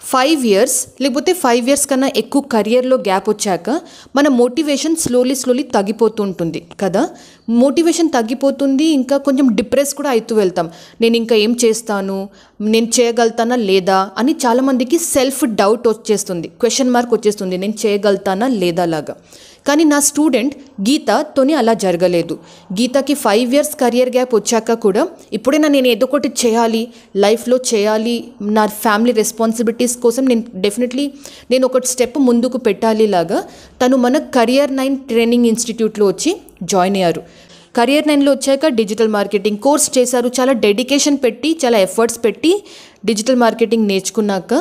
5 years లేకపోతే 5 years కన్నా ఎక్కువ కెరియర్లో గ్యాప్ వచ్చాక మన మోటివేషన్ స్లోలీ తగ్గిపోతూ ఉంటుంది కదా. మోటివేషన్ తగ్గిపోతుంది, ఇంకా కొంచెం డిప్రెస్ కూడా అవుతూ వెళ్తాం. నేను ఇంకా ఏం చేస్తాను, నేను చేయగలుగుతానా లేదా అని చాలామందికి సెల్ఫ్ డౌట్ వచ్చేస్తుంది, క్వశ్చన్ మార్క్ వచ్చేస్తుంది, నేను చేయగలుగుతానా లేదా లాగా. కానీ నా స్టూడెంట్ గీతతోని అలా జరగలేదు. గీతకి 5 ఇయర్స్ కెరియర్ గ్యాప్ వచ్చాక కూడా ఇప్పుడైనా నేను ఏదో ఒకటి చేయాలి, లైఫ్లో చేయాలి, నా ఫ్యామిలీ రెస్పాన్సిబిలిటీస్ కోసం నేను ఒక స్టెప్ ముందుకు పెట్టాలి లాగా తను మన Career 9 ట్రైనింగ్ ఇన్స్టిట్యూట్లో వచ్చి జాయిన్ అయ్యారు. Career 9లో వచ్చాక డిజిటల్ మార్కెటింగ్ కోర్స్ చేశారు. చాలా డెడికేషన్ పెట్టి, చాలా ఎఫర్ట్స్ పెట్టి డిజిటల్ మార్కెటింగ్ నేర్చుకున్నాక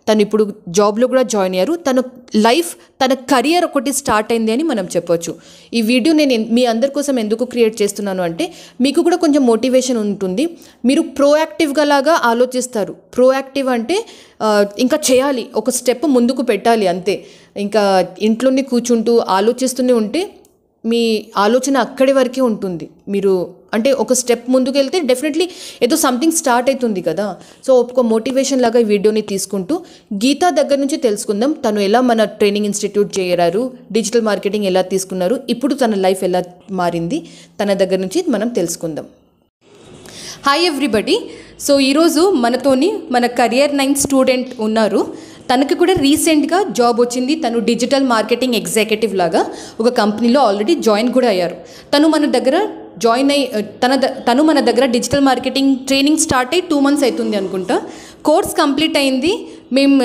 తను ఇప్పుడు జాబ్లో కూడా జాయిన్ అయ్యారు. తన కెరియర్ ఒకటి స్టార్ట్ అయింది అని మనం చెప్పొచ్చు. ఈ వీడియో నేను మీ అందరి కోసం ఎందుకు క్రియేట్ చేస్తున్నాను అంటే మీకు కూడా కొంచెం మోటివేషన్ ఉంటుంది. మీరు ప్రోయాక్టివ్గా లాగా ఆలోచిస్తారు. ప్రోయాక్టివ్ అంటే ఇంకా చేయాలి, ఒక స్టెప్ ముందుకు పెట్టాలి అంతే. ఇంకా ఇంట్లోనే కూర్చుంటూ ఆలోచిస్తూనే ఉంటే మీ ఆలోచన అక్కడి వరకే ఉంటుంది. మీరు అంటే ఒక స్టెప్ ముందుకు వెళ్తే డెఫినెట్లీ ఏదో సంథింగ్ స్టార్ట్ అవుతుంది కదా. సో ఒక మోటివేషన్ లాగా ఈ వీడియోని తీసుకుంటూ గీతా దగ్గర నుంచి తెలుసుకుందాం. తను ఎలా మన ట్రైనింగ్ ఇన్స్టిట్యూట్ చేరారు, డిజిటల్ మార్కెటింగ్ ఎలా తీసుకున్నారు, ఇప్పుడు తన లైఫ్ ఎలా మారింది, తన దగ్గర నుంచి మనం తెలుసుకుందాం. Hi everybody. సో ఈరోజు మనతోని మన Career 9 స్టూడెంట్ ఉన్నారు. తనకి కూడా రీసెంట్గా జాబ్ వచ్చింది. తను డిజిటల్ మార్కెటింగ్ ఎగ్జిక్యూటివ్ లాగా ఒక కంపెనీలో ఆల్రెడీ జాయిన్ కూడా అయ్యారు. తను మన దగ్గర తను మన దగ్గర డిజిటల్ మార్కెటింగ్ ట్రైనింగ్ స్టార్ట్ అయ్యి 2 months అవుతుంది అనుకుంటా. కోర్స్ కంప్లీట్ అయింది. మేము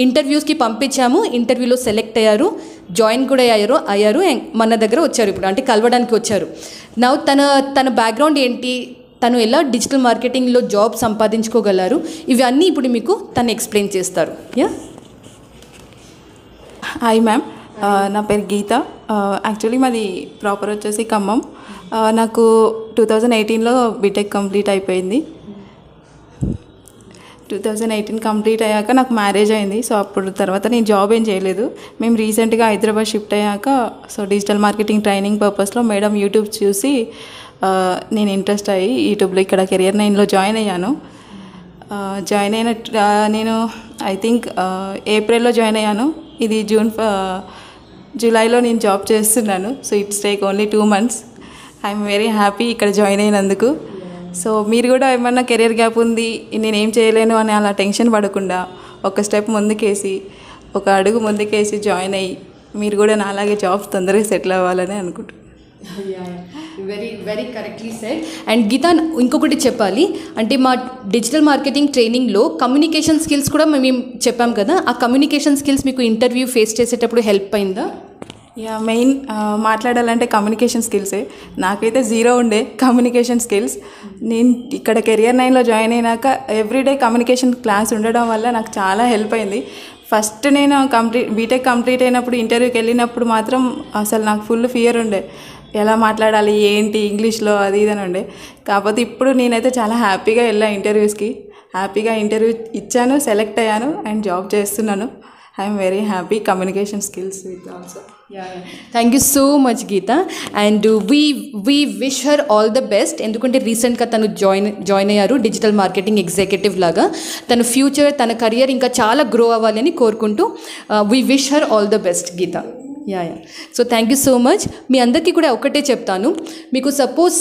ఇంటర్వ్యూస్కి పంపించాము. ఇంటర్వ్యూలో సెలెక్ట్ అయ్యారు, జాయిన్ కూడా అయ్యారు. మన దగ్గర వచ్చారు ఇప్పుడు, అంటే కలవడానికి వచ్చారు. నా తన బ్యాక్గ్రౌండ్ ఏంటి, తను ఎలా డిజిటల్ మార్కెటింగ్లో జాబ్ సంపాదించుకోగలరు, ఇవన్నీ ఇప్పుడు మీకు తను ఎక్స్ప్లెయిన్ చేస్తారు. హాయ్ మ్యామ్, నా పేరు గీత. యాక్చువల్లీ మాది ప్రాపర్ వచ్చేసి ఖమ్మం. నాకు 2018లో బీటెక్ కంప్లీట్ అయిపోయింది. 2018 కంప్లీట్ అయ్యాక నాకు మ్యారేజ్ అయింది. సో అప్పుడు తర్వాత నేను జాబ్ ఏం చేయలేదు. మేము రీసెంట్గా హైదరాబాద్ షిఫ్ట్ అయ్యాక సో డిజిటల్ మార్కెటింగ్ ట్రైనింగ్ పర్పస్లో మేడం యూట్యూబ్ చూసి నేను ఇంట్రెస్ట్ అయ్యి యూట్యూబ్లో ఇక్కడ Career 9లో జాయిన్ అయ్యాను. నేను ఐ థింక్ ఏప్రిల్లో జాయిన్ అయ్యాను. ఇది జూలైలో నేను జాబ్ చేస్తున్నాను. So it's take only 2 months. I'm very happy ఇక్కడ జాయిన్ అయినందుకు. సో మీరు కూడా ఏమన్నా కెరియర్ గ్యాప్ ఉంది, నేనేం చేయలేను అని అలా టెన్షన్ పడకుండా ఒక స్టెప్ ముందుకేసి, ఒక అడుగు ముందుకేసి జాయిన్ అయ్యి మీరు కూడా నాలాగే జాబ్స్ తొందరగా సెటిల్ అవ్వాలని అనుకుంటున్నాను. Very correctly said. అండ్ గీత, ఇంకొకటి చెప్పాలి అంటే మా డిజిటల్ మార్కెటింగ్ ట్రైనింగ్లో కమ్యూనికేషన్ స్కిల్స్ కూడా మేము చెప్పాం కదా. ఆ కమ్యూనికేషన్ స్కిల్స్ మీకు ఇంటర్వ్యూ ఫేస్ చేసేటప్పుడు హెల్ప్ అయిందా? మెయిన్ మాట్లాడాలంటే కమ్యూనికేషన్ స్కిల్సే. నాకైతే 0 ఉండే కమ్యూనికేషన్ స్కిల్స్. నేను ఇక్కడ Career 9లో జాయిన్ అయినాక ఎవ్రీడే కమ్యూనికేషన్ క్లాస్ ఉండడం వల్ల నాకు చాలా హెల్ప్ అయింది. ఫస్ట్ నేను బీటెక్ కంప్లీట్ అయినప్పుడు ఇంటర్వ్యూకి వెళ్ళినప్పుడు మాత్రం అసలు నాకు ఫుల్ ఫియర్ ఉండే, ఎలా మాట్లాడాలి ఏంటి ఇంగ్లీష్లో అది ఇదని ఉండే. కాకపోతే ఇప్పుడు నేనైతే చాలా హ్యాపీగా వెళ్ళా ఇంటర్వ్యూస్కి, హ్యాపీగా ఇంటర్వ్యూ ఇచ్చాను, సెలెక్ట్ అయ్యాను అండ్ జాబ్ చేస్తున్నాను. I'm very happy communication skills with also. Thank you so much Geetha. And we wish her all the best. ఎందుకంటే రీసెంట్గా తను జాయిన్ అయ్యారు డిజిటల్ మార్కెటింగ్ ఎగ్జిక్యూటివ్ లాగా. తన ఫ్యూచర్, తన కెరియర్ ఇంకా చాలా గ్రో అవ్వాలి అని కోరుకుంటూ we wish her all the best Geetha. So thank you so much. మీ అందరికీ కూడా ఒకటే చెప్తాను, మీకు సపోజ్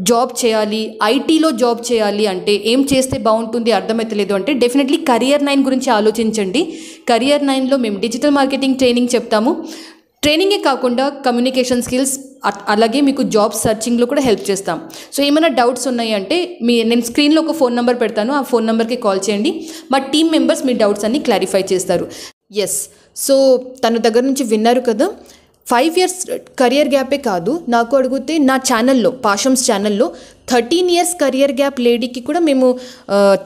జాబ్ చేయాలి, ఐటీలో జాబ్ చేయాలి అంటే ఏం చేస్తే బాగుంటుంది అర్థమవుతలేదు అంటే డెఫినెట్లీ Career 9 గురించి ఆలోచించండి. Career 9లో మేము డిజిటల్ మార్కెటింగ్ ట్రైనింగ్ చెప్తాము. ట్రైనింగే కాకుండా కమ్యూనికేషన్ స్కిల్స్, అలాగే మీకు జాబ్ సర్చింగ్లో కూడా హెల్ప్ చేస్తాం. సో ఏమైనా డౌట్స్ ఉన్నాయి అంటే నేను స్క్రీన్లో ఒక ఫోన్ నెంబర్ పెడతాను, ఆ ఫోన్ నెంబర్కి కాల్ చేయండి. మా టీమ్ మెంబర్స్ మీ డౌట్స్ అన్ని క్లారిఫై చేస్తారు. సో తన దగ్గర నుంచి విన్నారు కదా. 5 years కెరియర్ గ్యాపే కాదు, నాకు అడిగితే నా ఛానల్లో, పాషమ్స్ ఛానల్లో 13 years కెరియర్ గ్యాప్ లేడీకి కూడా మేము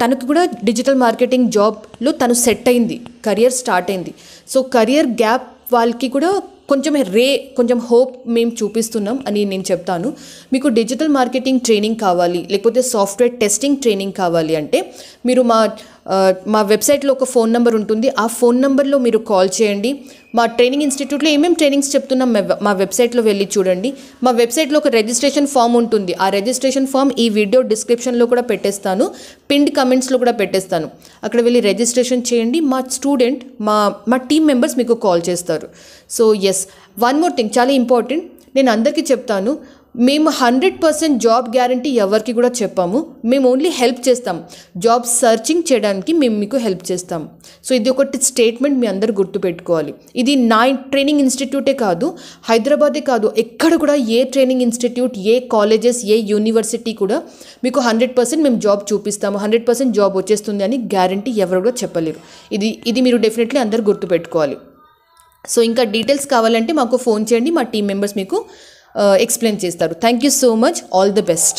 తనకు కూడా డిజిటల్ మార్కెటింగ్ జాబ్లో తను సెట్ అయింది, కెరియర్ స్టార్ట్ అయింది. సో కెరియర్ గ్యాప్ వాళ్ళకి కూడా కొంచెం హోప్ మేము చూపిస్తున్నాం అని నేను చెప్తాను. మీకు డిజిటల్ మార్కెటింగ్ ట్రైనింగ్ కావాలి, లేకపోతే సాఫ్ట్వేర్ టెస్టింగ్ ట్రైనింగ్ కావాలి అంటే మీరు మా వెబ్సైట్లో ఒక ఫోన్ నెంబర్ ఉంటుంది. ఆ ఫోన్ నెంబర్లో మీరు కాల్ చేయండి. మా ట్రైనింగ్ ఇన్స్టిట్యూట్లో ఏమేమి ట్రైనింగ్స్ చెప్తున్నాం మా వెబ్సైట్లో వెళ్ళి చూడండి. మా వెబ్సైట్లో ఒక రిజిస్ట్రేషన్ ఫామ్ ఉంటుంది. ఆ రిజిస్ట్రేషన్ ఫామ్ ఈ వీడియో డిస్క్రిప్షన్లో కూడా పెట్టేస్తాను, పిన్డ్ కమెంట్స్లో కూడా పెట్టేస్తాను. అక్కడ వెళ్ళి రిజిస్ట్రేషన్ చేయండి. మా స్టూడెంట్ మా టీమ్ మెంబర్స్ మీకు కాల్ చేస్తారు. So yes, one more thing చాలా ఇంపార్టెంట్, నేను అందరికీ చెప్తాను, మేము 100% జాబ్ గ్యారంటీ ఎవరికి కూడా చెప్పాము. మేము ఓన్లీ హెల్ప్ చేస్తాం, జాబ్ సర్చింగ్ చేయడానికి మేము మీకు హెల్ప్ చేస్తాం. సో ఇది ఒకటి స్టేట్మెంట్ మీ అందరు గుర్తుపెట్టుకోవాలి. ఇది నా ట్రైనింగ్ ఇన్స్టిట్యూటే కాదు, హైదరాబాదే కాదు, ఎక్కడ కూడా ఏ ట్రైనింగ్ ఇన్స్టిట్యూట్, ఏ కాలేజెస్, ఏ యూనివర్సిటీ కూడా మీకు 100% మేము జాబ్ చూపిస్తాము, 100% జాబ్ వచ్చేస్తుంది అని గ్యారంటీ ఎవరు కూడా చెప్పలేరు. ఇది మీరు డెఫినెట్లీ అందరు గుర్తుపెట్టుకోవాలి. సో ఇంకా డీటెయిల్స్ కావాలంటే మాకు ఫోన్ చేయండి, మా టీం మెంబర్స్ మీకు ఎక్స్ప్లెయిన్ చేస్తారు. Thank you so much, all the best.